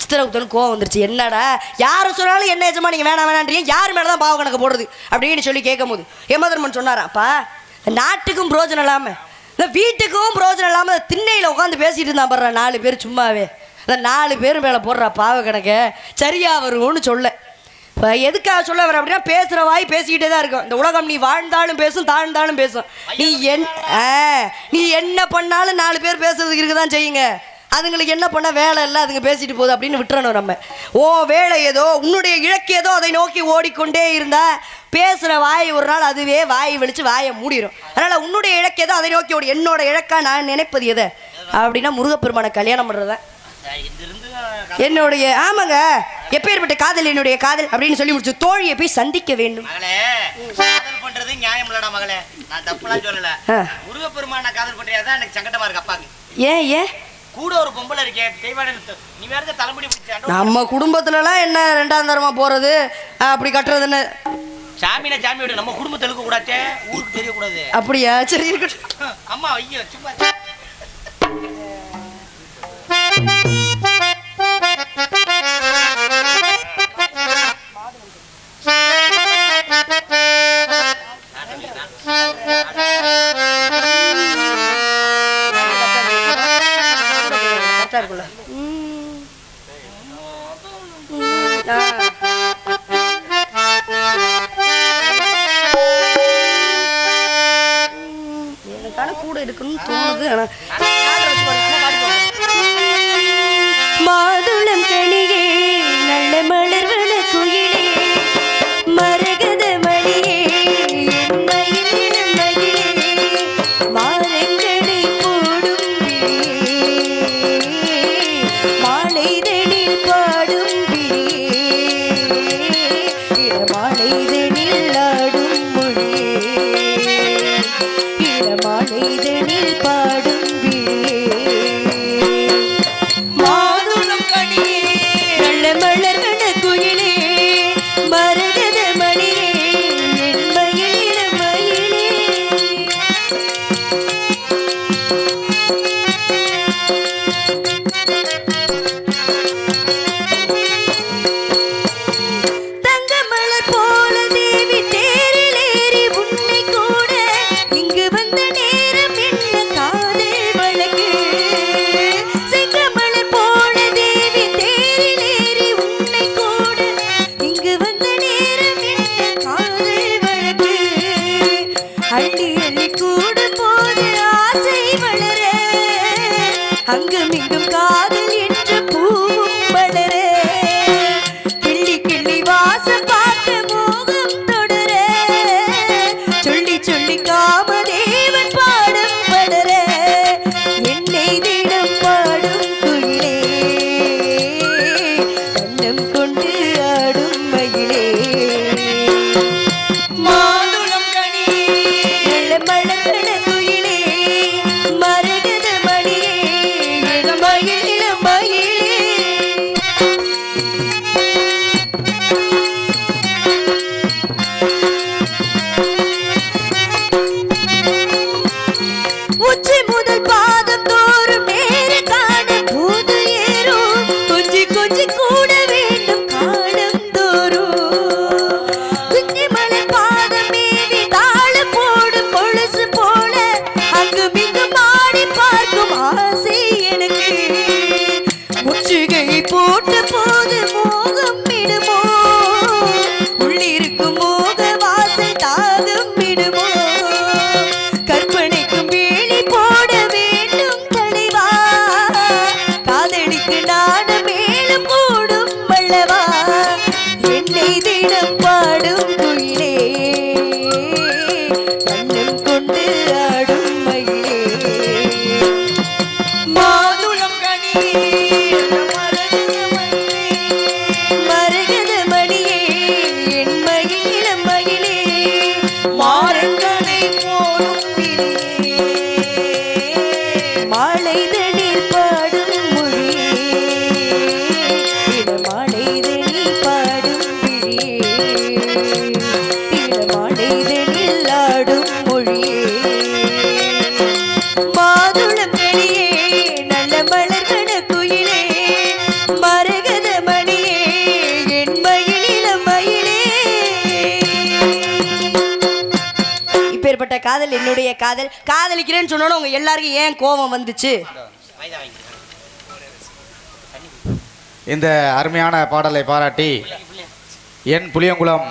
சித்திரகுப்தனுக்கு கோவம் வந்துருச்சு. என்னடா யாரை சொன்னாலும் என்ன எஜமா நீங்கள் வேணாம் வேணான்றீங்க, யார் மேலே தான் பாவ கணக்கு போடுறது அப்படின்னு சொல்லி கேட்கும் போது யமதர்மன் சொன்னாராப்பா, நாட்டுக்கும் பிரோஜனம் இல்லாமல் இந்த வீட்டுக்கும் பிரோஜனம் இல்லாமல் திண்ணையில் உட்காந்து பேசிகிட்டு இருந்தான் பாடுறா 4 பேர் சும்மாவே. அந்த 4 பேர் மேலே போடுறா பாவ கணக்க சரியாக வரும்னு சொல்ல. இப்போ எதுக்காக சொல்ல வர அப்படின்னா, பேசுகிற வாய் பேசிக்கிட்டே தான் இருக்கும். இந்த உலகம் நீ வாழ்ந்தாலும் பேசும் தாழ்ந்தாலும் பேசும். நீ என்ன பண்ணாலும் 4 பேர் பேசுறதுக்கு இருக்க தான் செய்யுங்க. அதுங்களுக்கு என்ன பண்ண வேலை இல்லை, அதுங்க பேசிட்டு போகுது அப்படின்னு விட்டுறணும் நம்ம. வேலை ஏதோ உன்னுடைய இலக்கு ஏதோ அதை நோக்கி ஓடிக்கொண்டே இருந்தா பேசுகிற வாய் ஒரு நாள் அதுவே வாய் வெளிச்சு வாயை மூடிடும். அதனால் உன்னுடைய இலக்கு ஏதோ அதை நோக்கி ஓடி. என்னோட இலக்கா நான் நினைப்பது எதை அப்படின்னா முருகப்பெருமானை கல்யாணம் பண்ணுறதா என்னுடைய. ஆமாங்க, எப்பேற்பட்ட காதல் என்னுடைய காதல் அப்படின்னு சொல்லி முடிச்சு தோழியை போய் சந்திக்க வேண்டும். பண்றது நியாயம் இல்லடா மகளே, நான் தப்புலாம் சொல்லல. முருகப்பெருமானை காதல் பண்றியாதான் எனக்கு சங்கடமா இருக்கு அப்பாக்கு. ஏன் கூட ஒரு பொம்பளை இருக்கே தெய்வான, நீ வேற தலைமுடி பிடிச்ச நம்ம குடும்பத்துலலாம் என்ன 2ஆம் தரமா போறது அப்படி கட்டுறதுன்னு. சாமினா சாமி விட நம்ம குடும்பத்தை இருக்க கூடாதே, ஊருக்கு தெரியக்கூடாது. அப்படியா? சரி இருக்கட்டும். அம்மா ஐயோ சும்மா எனக்கான கூட இருக்குன்னு தோணுது. மாதுளம் கனியே நல்ல மலர்வன குயிலே மரகத மணியே மாறங்களை போடும் மாலைதனில் பாடும் மாலைதனில் ஆடும் மொழியே மாலைதனில் பாடும் மலர்கள குயிலே மரகத மணியே மாலைதனில் பாடும் மொழியே மாலைதனில் பாடும் விழியே மாலைதனில் ஆடும் மொழியே மாதுளம் வெளியே நல்ல மலர்கட குயிலே மரகத மணியே என் மயிலில மயிலே. இப்பேற்பட்ட காதல் என்னுடைய காதல். காதலிக்கிறேன்னு சொன்னோன்னு உங்க எல்லாருக்கும் ஏன் கோபம் வந்துச்சு? இந்த அருமையான பாடலை பாராட்டி என் புளியங்குளம்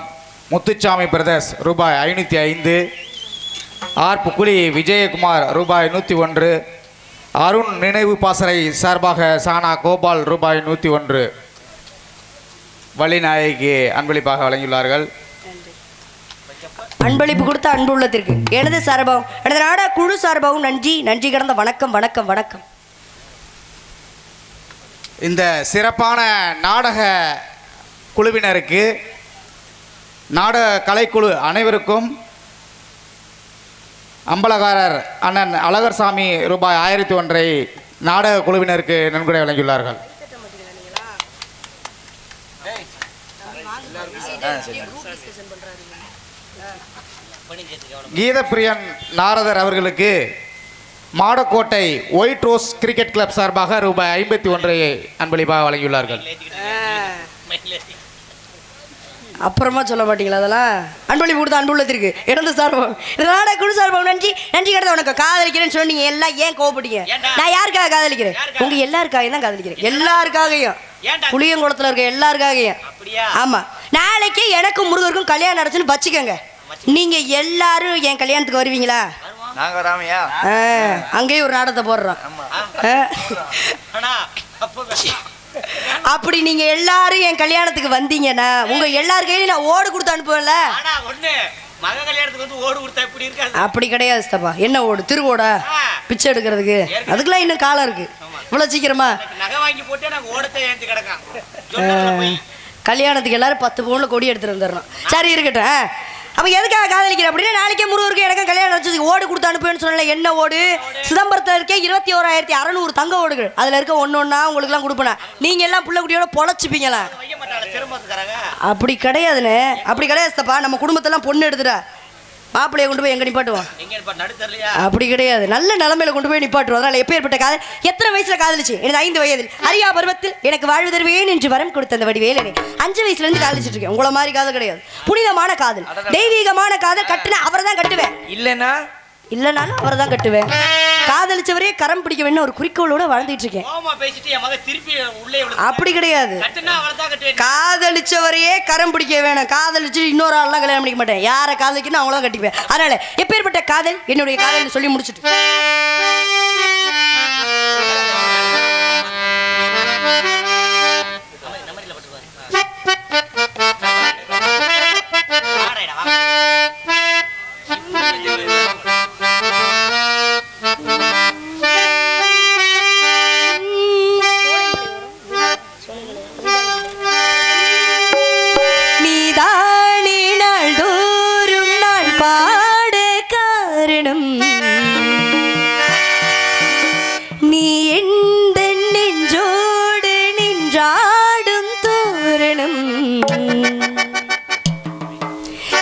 முத்துச்சாமி பிரதர்ஸ் ரூபாய் 505, ஆர் புக்குலி விஜயகுமார் ரூபாய் 101, அருண் நினைவு பாசறை சார்பாக சானா கோபால் ரூபாய் 101 வள்ளிநாயகி அன்பளிப்பாக வழங்கியுள்ளார்கள். அன்பளிப்பு கொடுத்த அன்பு உள்ளத்திற்கு எனது சார்பாகவும் எனது நாடா குழு சார்பாகவும் நன்றி நன்றி கடந்த வணக்கம் வணக்கம் வணக்கம். இந்த சிறப்பான நாடக குழுவினருக்கு, நாடக கலைக்குழு அனைவருக்கும் அம்பலகாரர் அண்ணன் அழகர்சாமி ரூபாய் 1001 நாடக குழுவினருக்கு நன்கொடை வழங்கியுள்ளார்கள். கீதப்பிரியன் நாரதர் அவர்களுக்கு மாடக்கோட்டை ஒயிட் ரோஸ் கிரிக்கெட் கிளப் சார்பாக ரூபாய் 51 அன்பளிப்பாக வழங்கியுள்ளார்கள். அப்புறமா சொல்ல மாட்டீங்களா அதெல்லாம்? அன்பளிப்பு கொடுத்த அன்பு உள்ளத்திற்கு எனது சார்பாகவும் நாடா குழு சார்பாகவும் நன்றி நன்றி கடந்த வணக்கம். காதலிக்கிறேன்னு சொன்னீங்க எல்லாம் ஏன் கோவப்பட்டீங்க? நான் யாருக்காக காதலிக்கிறேன்? உங்க எல்லாருக்காக தான் காதலிக்கிறேன். எல்லாருக்காகையும், புளியங்குளத்துல இருக்க எல்லாருக்காகையும். ஆமா, நாளைக்கு எனக்கும் முருகருக்கும் கல்யாணம் நடச்சுன்னு வச்சுக்கோங்க. நீங்க எல்லாரும் என் கல்யாணத்துக்கு வருவீங்களா? நாங்க வராமையா? அங்கேயும் ஒரு நாடகத்தை போடுறோம். அப்படி நீங்க எல்லாரும் என் கல்யாணத்துக்கு வந்தீங்கன்னா உங்க எல்லார் கையிலும் நான் ஓடு கொடுத்து அனுப்புவேன்ல. அப்படி கிடையாது சித்தப்பா. என்ன ஓடு? திருவோடா? பிச்சை எடுக்கிறதுக்கு அதுக்கெல்லாம் இன்னும் காலம் இருக்கு. இவ்வளவு சீக்கிரமா கல்யாணத்துக்கு எல்லாரும் 10 பவுன்ல கொடி எடுத்துட்டு வந்துடுறோம். சரி இருக்கட்டும். அப்ப எதுக்காக காதலிக்கிற அப்படின்னா, நாளைக்கே முருகருக்கு எனக்கும் கல்யாணம் நடச்சு ஓடு கொடுத்து அனுப்புன்னு சொன்னல. என்ன ஓடு? சிதம்பரத்தில் இருக்க 21,600 தங்க ஓடுகள். அதுல இருக்க ஒன்னொன்னா உங்களுக்கு எல்லாம் கொடுப்பேன். நீங்க எல்லாம் புள்ள குட்டியோட பொழைச்சுப்பீங்களா? அப்படி கிடையாதுன்னு. அப்படி கிடையாது தப்பா. நம்ம குடும்பத்தெல்லாம் பொண்ணு எடுத்துட்டா மாப்பிள்ளைய கொண்டு போய் எங்க நிப்பாட்டுவோம்? அப்படி கிடையாது. நல்ல நிலைமையில கொண்டு போய் நிப்பாட்டுவோம். அதனால எப்பேற்பட்ட காதல்? எத்தனை வயசுல காதலிச்சு? எனது 5 வயதில் அரியா பருவத்தில் எனக்கு வாழ்வு தருவேன் என்று வரம் கொடுத்த அந்த வடிவேலனை 5 வயசுல இருந்து காதலிச்சுட்டு இருக்கேன். உங்களை மாதிரி காதல் கிடையாது. புனிதமான காதல், தெய்வீகமான காதல். கட்டுன அவரை தான் கட்டுவேன். இல்லைனாலும் அவரை தான் கட்டுவேன். காதலிச்சவரே கரம் பிடிக்க வேணும் ஒரு குறிக்கோளோட வாழ்ந்துட்டு இருக்கேன். அப்படி கிடையாது. காதலிச்சவரையே கரம் பிடிக்க வேணும். காதலிச்சு இன்னொரு ஆள்லாம் கல்யாணம் பண்ணிக்க மாட்டேன். யாரை காதலிக்கணும் அவங்கள கட்டிப்பேன். அதனால எப்பேற்பட்ட காதல் என்னுடைய காதல் சொல்லி முடிச்சுட்டு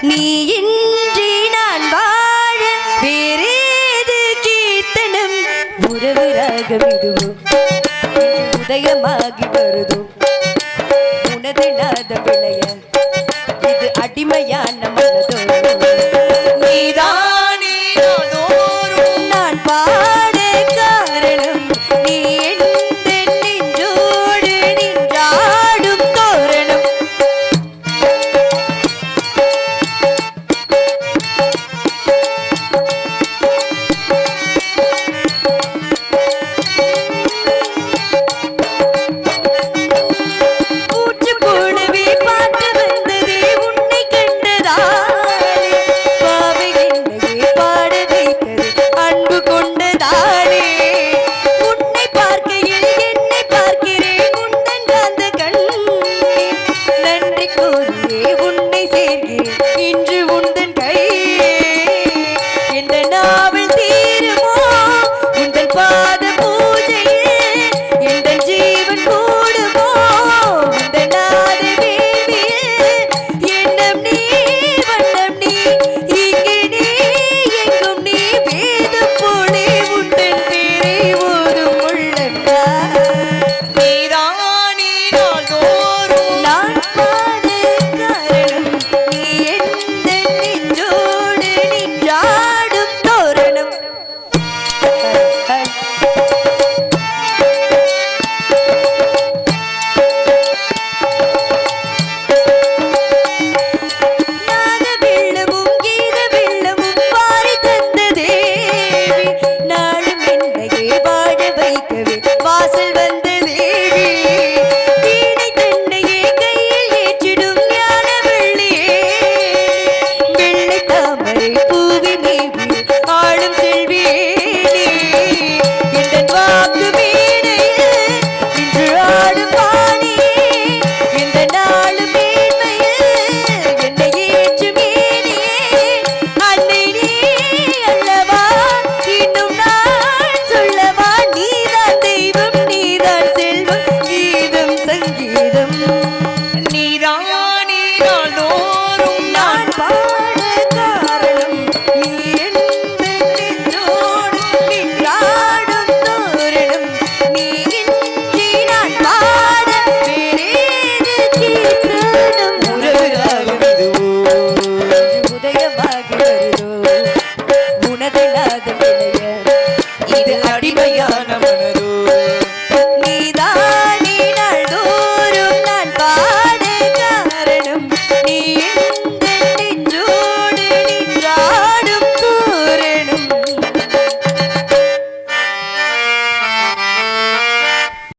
நீ இன்றி நான் வாழ வேறேது கீர்த்தனம் உறவு ராகம் இதுவோ உதயமாகி வருதோ உனது நாதம் விளைய இது அடிமையான மனதோ நீதானே நான் பாட காரணம் நீ எந்த நெஞ்சோடு நின்றாடும் தோரணம் ஊற்று போலவே பாட்டு வந்ததே உன்னை கண்டதா வேள்வி